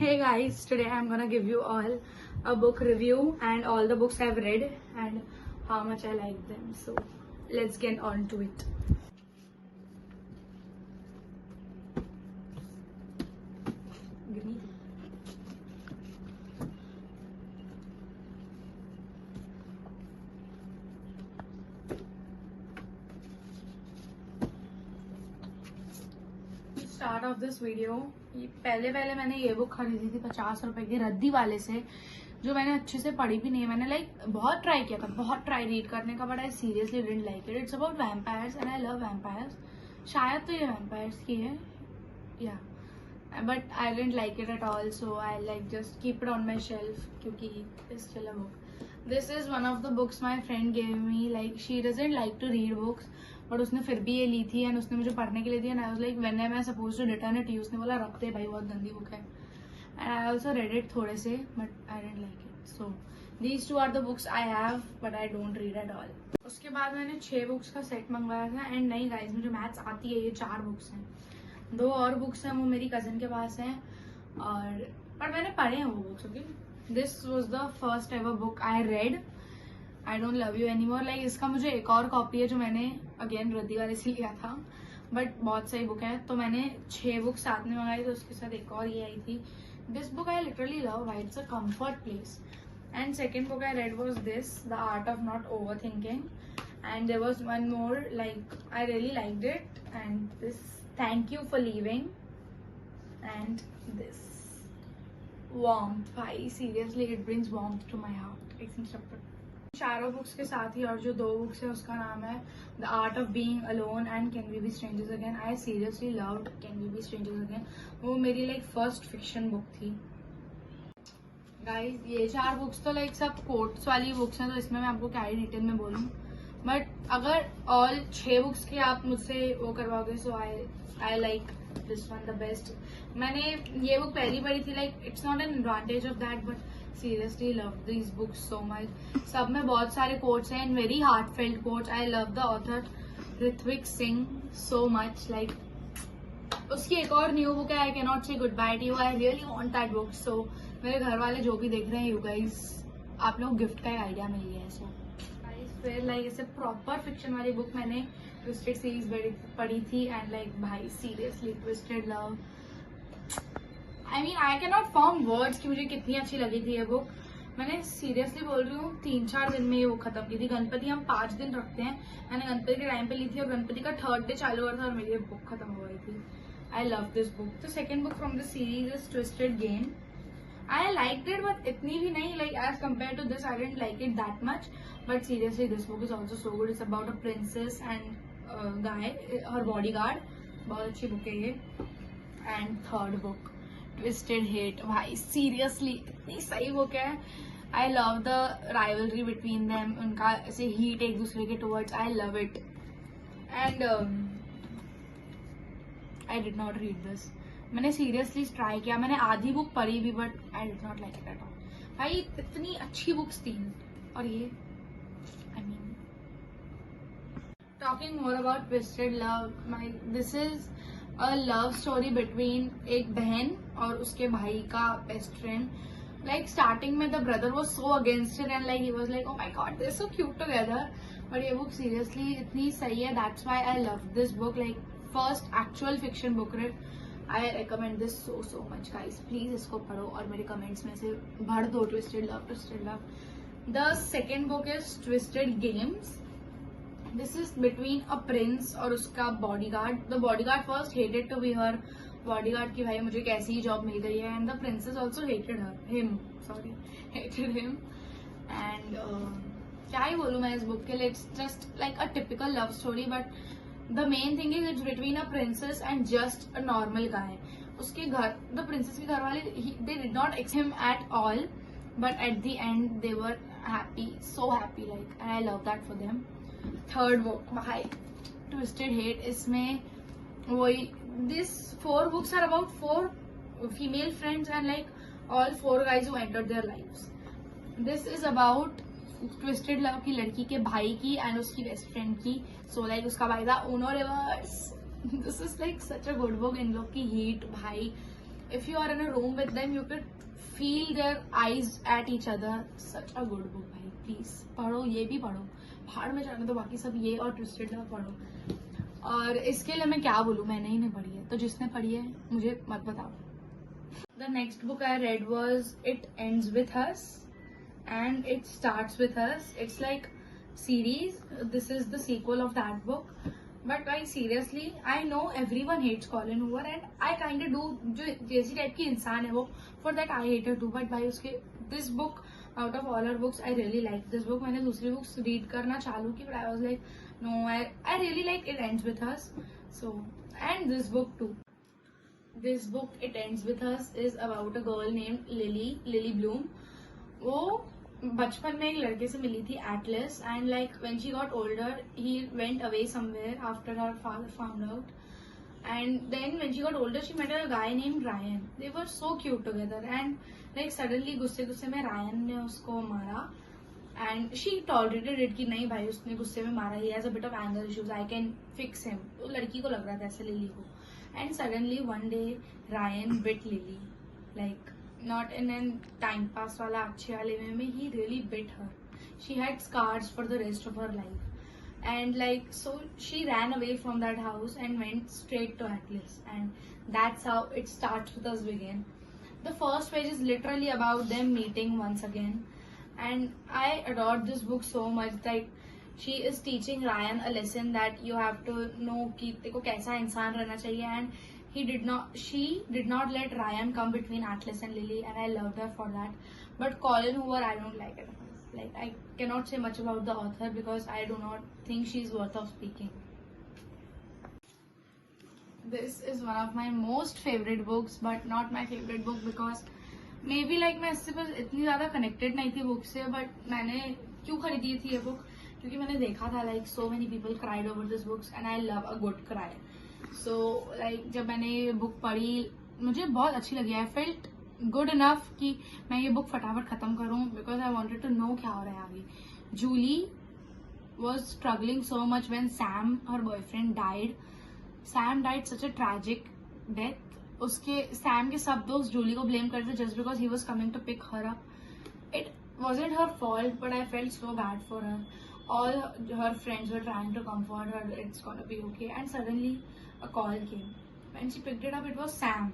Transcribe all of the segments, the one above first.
Hey guys, today I'm gonna give you all a book review and all the books I've read and how much I like them. So let's get on to it. Start of this video, पहले मैंने ये book खरीदी थी 50 रुपए की रद्दी वाले से, जो मैंने अच्छे से पढ़ी भी नहीं। मैंने बहुत ट्राई किया था, बहुत ट्राई रीड करने का, but I seriously didn't like it. It's about vampires and I love vampires. शायद तो ये वैम्पायर्स की है, या but I didn't like it at all, so I just keep it on my shelf क्योंकि it's still a book. This is one of the books my friend gave me. She doesn't like to read books, but उसने फिर भी ये ली थी and उसने मुझे पढ़ने के लिए दी। And I was like, when I am suppose to return it, उसने बोला रख दे भाई, बहुत गंदी बुक है। And I also read it थोड़े से, but I didn't like it. So these two are the books I have, but I don't read at all. उसके बाद मैंने 6 बुक्स का सेट मंगवाया था। एंड नहीं गाइज, मुझे मैथ्स आती है, ये 4 बुक्स हैं। 2 और बुक्स हैं, वो मेरी कजिन के पास हैं, और पर मैंने पढ़े हैं वो books. Okay, this was the first ever book I red, I don't love you any more. इसका मुझे एक और कॉपी है जो मैंने अगेन रद्दी वाले से लिया था, बट बहुत सही बुक है। तो मैंने 6 बुक साथ में मंगाई, तो उसके साथ एक और ये आई थी। This book I literally love, it's a comfort place. And second book I read was this, the art of not over thinking. And there was one more, I really liked it, and this thank you for leaving, and this warmth. भाई seriously it brings warmth to my heart. चारों books के साथ ही और जो 2 books है उसका नाम है the art of being alone and can we be strangers again. I seriously loved can we be strangers again. वो मेरी फर्स्ट फिक्शन बुक थी। गाइज ये 4 बुक्स तो सब कोट्स वाली बुक्स हैं, तो इसमें मैं आपको क्या ही डिटेल में बोलूँ, बट अगर ऑल 6 बुक्स के आप मुझसे वो करवाओगे, so I like this one the best. मैंने ये बुक पहली पढ़ी थी, it's not an advantage of that, but seriously love this books so much. सब में बहुत सारे कोट्स हैं and very heartfelt quotes. I love the author Ritvik Singh so much. उसकी एक और न्यू बुक है, I can not say good bye to you. I really want that book. So मेरे घर वाले जो भी देख रहे हैं, यू गाइस, आप लोग गिफ्ट का एक आइडिया मिल गया है। सो फिर इसे प्रॉपर फिक्शन वाली बुक मैंने ट्विस्टेड सीरीज पढ़ी थी, एंड भाई seriously twisted love, I mean I can not form words कि मुझे कितनी अच्छी लगी थी ये बुक। मैंने सीरियसली बोल रही हूँ 3-4 दिन में ये बुक खत्म की थी। गणपति हम 5 दिन रखते हैं, मैंने गणपति के टाइम पे ली थी और गणपति का 3rd डे चालू हुआ था और मेरी ये बुक खत्म हो गई थी। I love this book. The second book from the series is twisted game. I like it, but इतनी भी नहीं, as compared to this I didn't like it that much, but seriously this book is also so good. It's about a princess and guy, her bodyguard. बहुत अच्छी book है ये। And third book twisted hate. भाई seriously इतनी सही book है। I love the rivalry between them, उनका ऐसे हीट एक दूसरे के towards, I love it. And I did not read this. मैंने सीरियसली ट्राई किया, मैंने आधी बुक पढ़ी भी, but I did not like it at all. भाई इतनी अच्छी बुक्स थी, और ये I mean talking more about twisted love, this is a love story between एक बहन और उसके भाई का बेस्ट फ्रेंड। स्टार्टिंग में the brother was so against it and he was like, oh my God they are so cute together, but ये book seriously इतनी सही है। That's why I love this book, first actual fiction book read. I recommend this so much guys. Please इसको पढ़ो और मेरे comments में से भर दो twisted love, twisted love. The second book is twisted games. This is between a prince और उसका bodyguard. The bodyguard first hated to be her bodyguard की भाई मुझे कैसी ही जॉब मिल गई है, and the princess also hated him. And क्या ही बोलूं मैं इस बुक के लिए, it's just a typical love story, but the main thing is it's between a princess and just a normal guy. उसके घर, द प्रिंसेस के घर वाले, they did not accept him at all, but at the end they were happy, so happy, and I love that for them. Third book भाई twisted hate. इसमें वही, this 4 books are about 4 female friends and all 4 guys who entered their lives. This is about twisted love की लड़की के भाई की and उसकी best friend की। सो उसका भाई था Uno reverse. This is such a good book. इन लोग की हीट भाई if you are in a room with them, you could feel their eyes at each other. Such a good book भाई, please पढ़ो, ये भी पढ़ो, भाड़ में जाने तो बाकी सब ये और ट्विस्टेड लव पढ़ो। और इसके लिए मैं क्या बोलूँ, मैंने ही नहीं पढ़ी है, तो जिसने पढ़ी है मुझे मत बताओ। The next book I read was It Ends With Us and It Starts With Us. It's like series. This is the sequel of that book. But like seriously, I know everyone hates Colin Hoover and I kind of do. जो जैसी type की इंसान है वो, for that I hate her too. But भाई उसके this book out of all her books, I really like this book. मैंने दूसरी books read करना चालू की, but I was like, no, I really like It Ends With Us. So and this book too. This book It Ends With Us is about a girl named Lily Bloom. वो बचपन में एक लड़के से मिली थी Atlas, and like when she got older he went away somewhere after her father found out, and then when she got older she met a guy named Ryan. दे वर सो क्यूट टुगेदर, एंड लाइक सडनली गुस्से गुस्से में रायन ने उसको मारा, एंड शी टॉलरेटेड इट कि नहीं भाई उसने गुस्से में मारा, he has a bit of anger issues, I can fix him. तो लड़की को लग रहा था ऐसे लिली को, and suddenly one day Ryan bit lily, like not in a time pass wala अच्छे वाले way में, he really bit her. She had scars for the rest of her life, and like so she ran away from that house and went straight to Atlas, and that's how It Starts With Us began. The first page is literally about them meeting once again, and I adored this book so much. Like she is teaching Ryan a lesson that you have to know कि देखो कैसा इंसान रहना चाहिए, and she did not let Ryan come between Atlas and Lily, and I loved her for that. But Colin Hoover, I don't like it. Like I cannot say much about the author because I do not think she's worth of speaking. This is one of my most favorite books, but not my favorite book because maybe like मैं इससे बस इतनी ज़्यादा connected नहीं थी book से, but मैंने क्यों खरीदी थी ये बुक, क्योंकि मैंने देखा था like so many people cried over this books and I love a good cry. So like जब मैंने ये बुक पढ़ी मुझे बहुत अच्छी लगी. I felt good enough कि मैं ये बुक फटाफट खत्म करूँ because I wanted to know क्या हो रहा है आगे. Julie was struggling so much when Sam, her boyfriend, died. Sam died such a tragic death. उसके Sam के सब दोस्त Julie को blame करते just because he was coming to pick her up. It wasn't her fault, but I felt so bad for her. All her friends were trying to comfort her, it's gonna be okay, and suddenly a call came. When she picked it up, it was Sam.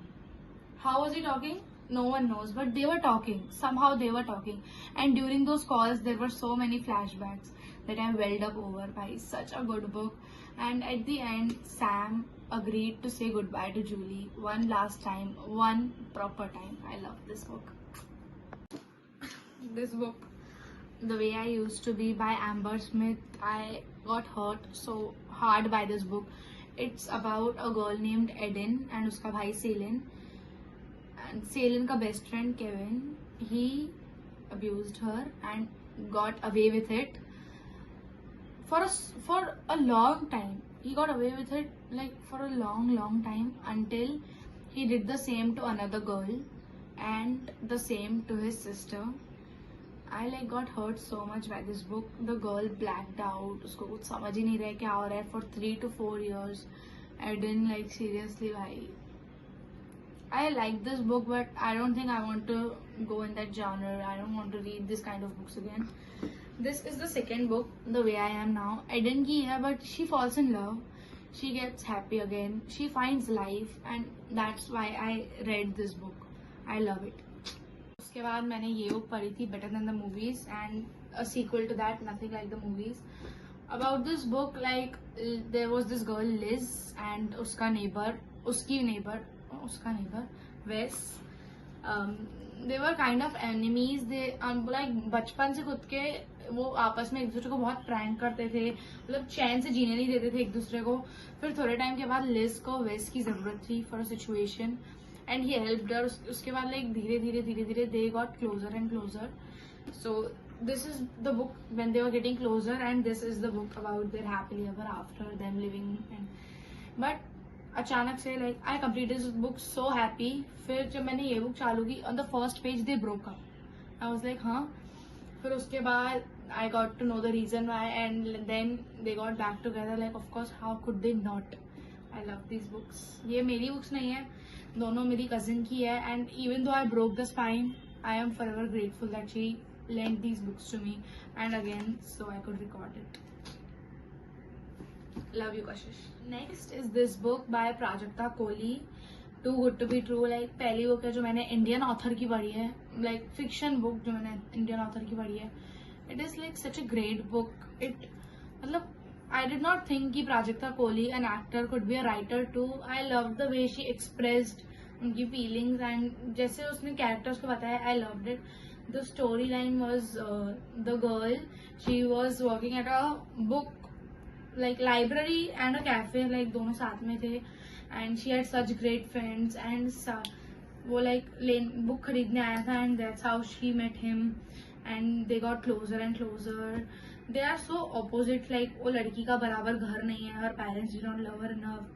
How was he talking? No one knows, but they were talking. Somehow they were talking. And during those calls, there were so many flashbacks that I welled up over by. Such a good book. And at the end, Sam agreed to say goodbye to Julie one last time, one proper time. I love this book. This book, The Way I Used to Be by Amber Smith. I got hurt so hard by this book. It's about a girl named Eden and उसका भाई Selin. And Selin का best friend Kevin, he abused her and got away with it for a long time. He got away with it like for a long time until he did the same to another girl and the same to his sister. I like got hurt so much by this book. The girl blacked out. उसको कुछ समझ ही नहीं रहा क्या हो रहा है for 3 to 4 years. Eden, like seriously, भाई. I like this book, but I don't think I want to go in that genre. I don't want to read this kind of books again. This is the second book, The Way I Am Now. Eden की है, but she falls in love. She gets happy again. She finds life, and that's why I read this book. I love it. उसके बाद मैंने ये book पढ़ी थी Better Than the Movies, and a sequel to that, Nothing Like the Movies. About this book, like there was this girl Liz and उसका neighbor Wes. They were kind of enemies. They like बचपन से खुद के वो आपस में एक दूसरे को बहुत प्रैंक करते थे, मतलब चैन से जीने नहीं देते थे एक दूसरे को. फिर थोड़े टाइम के बाद लिज को वेस की जरूरत थी for a situation and he helped her. उसके बाद like धीरे they got closer and closer. So this is the book when they were getting closer, and this is the book about their happily ever after, them living. And but अचानक से like I completed this book so happy. फिर जब मैंने ये book चालू की, on the first page they broke up. I was like हाँ. फिर उसके बाद I got to know the reason why, and then they got back together. Like of course how could they not? I love this books. ये मेरी books नहीं है, दोनों मेरी कजिन की है. And even though I broke the spine, I am forever grateful that she lent these books to me and again so I could record it. Love you Kashish. Next is this book by Prajakta Koli, Too Good to Be True. Like पहली book है जो मैंने Indian author की पढ़ी है, like fiction book जो मैंने Indian author की पढ़ी है. It is like such a great book. It मतलब I did not think कि Prajakta Kohli an actor could be a writer too. I loved the way she expressed उनकी feelings and जैसे उसने characters को बताया, I loved it. The storyline was the girl, she was working at a book like library and a cafe, like दोनों साथ में थे. And she had such great friends and वो like book खरीदने आया था and that's how she met him and they got closer and closer. They are so opposite, like वो लड़की का बराबर घर नहीं है, her parents did not love her enough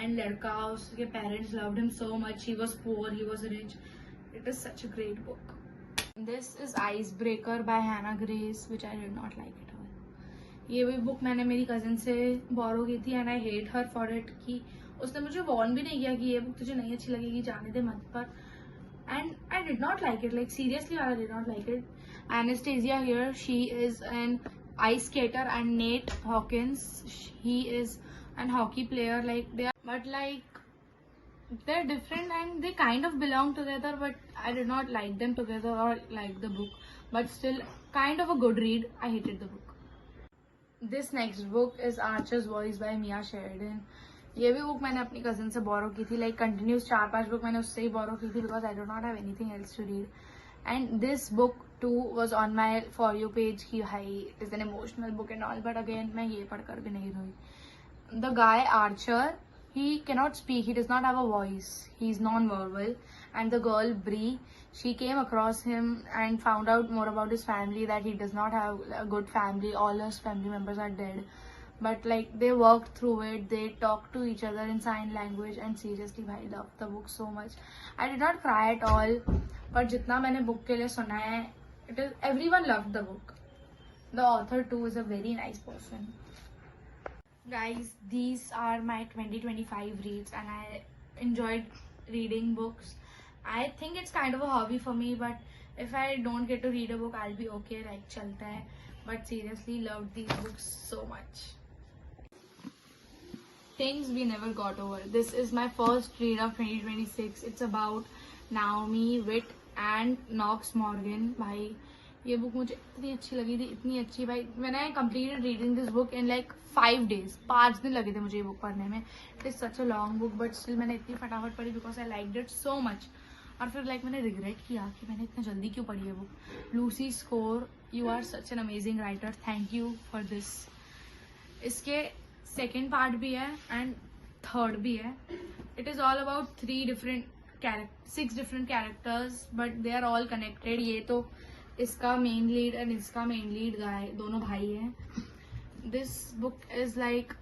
and लड़का उसके parents loved him so much. He was poor, he was rich. It is such a great book. This is Icebreaker by Hannah Grace, which I did not like at all. ये भी book मैंने मेरी cousin से बोरो की थी and I hate her for it कि उसने मुझे वॉर्न भी नहीं किया कि ये बुक तुझे नहीं अच्छी लगेगी, जाने दे मत. पर and I did not like it, like seriously I did not like it. Anastasia here, she is an ice skater and Nate Hawkins, he is an hockey player. Like they are, but like they're different and they kind of belong together, but I did not like them together or like the book, but still kind of a good read. I hated the book. This next book is Archer's Voice by Mia Sheridan. ये भी book मैंने अपनी cousin से बोरो की थी, like continuous 4-5 book मैंने उससे ही borrow की थी because I do not have anything else to read. And this book too was on my for you page की high is an emotional book and all, but again मैं ये पढ़कर भी नहीं रोई. The guy archer, he cannot speak, he does not have a voice, he's non-verbal. And the girl Bree, she came across him and found out more about his family, that he does not have a good family, all his family members are dead, but like they worked through it, they talked to each other in sign language. And seriously I loved the book so much. I did not cry at all, but जितना मैंने book के लिए सुना है, it is everyone loved the book. The author too is a very nice person. Guys, these are my 2025 reads and I enjoyed reading books. I think it's kind of a hobby for me, but if I don't get to read a book, I'll be okay, like chalta hai. But seriously loved these books so much. Things We Never Got Over. This is my first read of 2026. It's about Naomi Witt and Knox Morgan. भाई ये book मुझे इतनी अच्छी लगी थी, इतनी अच्छी. भाई मैंने completed reading this book in like 5 days. 5 दिन लगे थे मुझे ये बुक पढ़ने में. It is such a long book but still मैंने इतनी फटाफट पढ़ी because I liked it so much. और फिर लाइक मैंने रिग्रेट किया कि मैंने इतना जल्दी क्यों पढ़ी है book. Lucy Score, you are such an amazing writer, thank you for this. इसके सेकेंड पार्ट भी है एंड थर्ड भी है. It is all about 6 different characters but they are all connected. ये तो इसका मेन लीड एंड इसका main lead गाय, दोनों भाई हैं. दिस बुक इज लाइक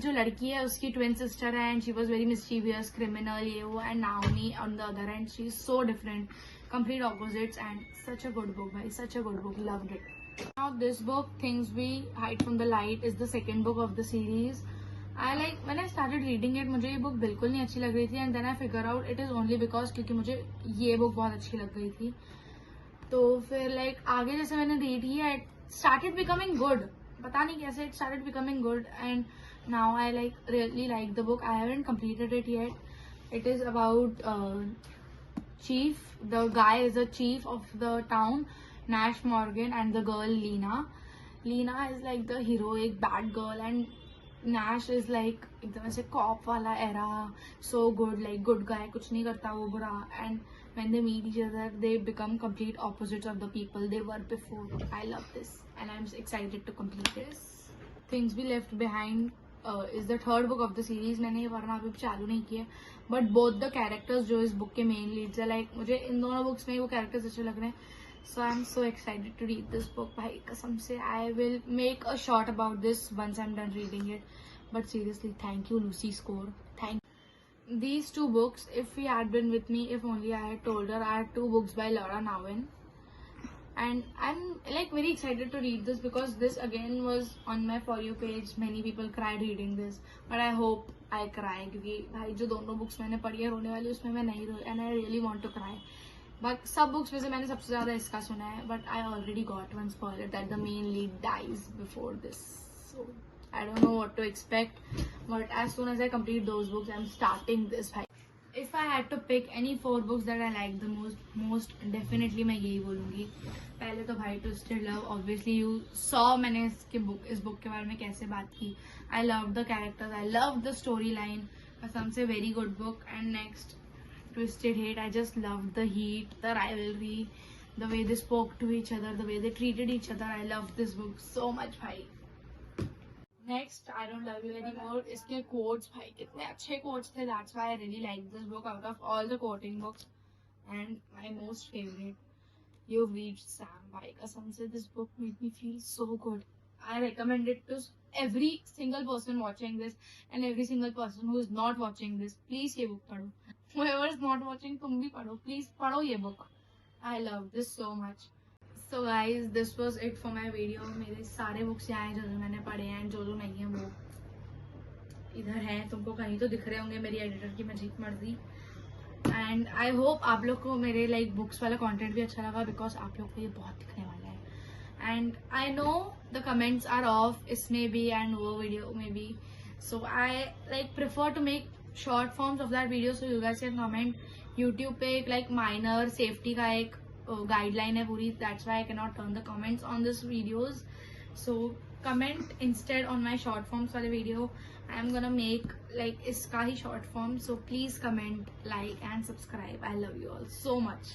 जो लड़की है उसकी ट्विन सिस्टर है and she was very mischievous, criminal, ये वो. And Naomi on the other end she is so different, complete opposites. And such a good book भाई, such a good book, loved it. Now this book things we hide from the light is the second book of the series. I like when I started reading it, मुझे ये book बिल्कुल नहीं अच्छी लग रही थी and then I figure out it is only because क्योंकि मुझे ये बुक बहुत अच्छी लग गई थी. तो फिर लाइक आगे जैसे मैंने रीड किया, इट स्टार्टेड बिकमिंग गुड. पता नहीं कैसे it started becoming good and now I like really like the book. I haven't completed it yet. It is about chief. The guy is a chief of the town, Nash Morgan, and the girl Lena. Lena is like the heroic bad girl and Nash is like एकदम ऐसे cop वाला era, so good, like good guy, कुछ नहीं करता वो बुरा. And when they meet each other, they become complete opposites of the people they were before. I love this and I'm excited to complete this. Things We Left Behind is the third book of the series. मैंने ये पढ़ना अभी चालू नहीं किया, but both the characters जो इस book के main leads है, like मुझे इन दोनों books में वो characters अच्छे लग रहे हैं. So I'm so excited to read this book. भाई कसम से I will make a short about this once I'm done reading it. But seriously, thank you Lucy Score. Thank these two books. If she had been with me, if only I had told her. I had two books by Laura Nowin. and I'm like very excited to read this because this again was on my For You page. Many people cried reading this, but I hope I cry क्योंकि भाई जो दोनों books मैंने पढ़ी है रोने वाली उसमें मैं नहीं रोई, and I really want to cry. But सब बुक्स में से मैंने सबसे ज्यादा इसका सुना है, but I already got one spoiler that the main lead dies before this, so I don't know what to expect. But as soon as I complete those books, I'm starting this. If I had to pick any 4 books that I like the most definitely मैं यही बोलूँगी. पहले तो भाई Twisted Love, obviously you saw मैंने इस book के बारे में कैसे बात की. I loved the characters, I loved the storyline. कसम से very good book. And next Twisted Hate, I just loved the heat, the rivalry, the way they spoke to each other, the way they treated each other. I loved this book so much भाई. Next, I Don't Love You Anymore. इसके quotes भाई कितने अच्छे quotes थे. That's why I really like this book out of all the quoting books. And my most favorite, You've Reached Sam भाई कसम से this book made me feel so good. I recommend it to every single person watching this and every single person who is not watching this. Please ये book पढ़ो. Whoever is not watching, तुम भी पढ़ो. Please पढ़ो ये book. I love this so much. So guys, this was it for my video. मेरे सारे books यहाँ हैं जो मैंने पढ़े हैं, जो नहीं है वो इधर हैं. तुमको कहीं तो दिख रहे होंगे, मेरी एडिटर की मजीद मर्जी. एंड आई होप आप लोग को मेरे लाइक बुक्स वाला कंटेंट भी अच्छा लगा बिकॉज आप लोग को ये बहुत दिखने वाला है. And I know the comments are off इसमें भी एंड वो वीडियो में भी. So I like prefer to make short forms of that video so you guys can comment. YouTube पे एक लाइक माइनर सेफ्टी का एक guideline है पूरी. That's why I cannot turn the comments on this videos. So comment instead on my short forms वाले video. I am gonna make like इसका ही short form. So please comment, like and subscribe. I love you all so much.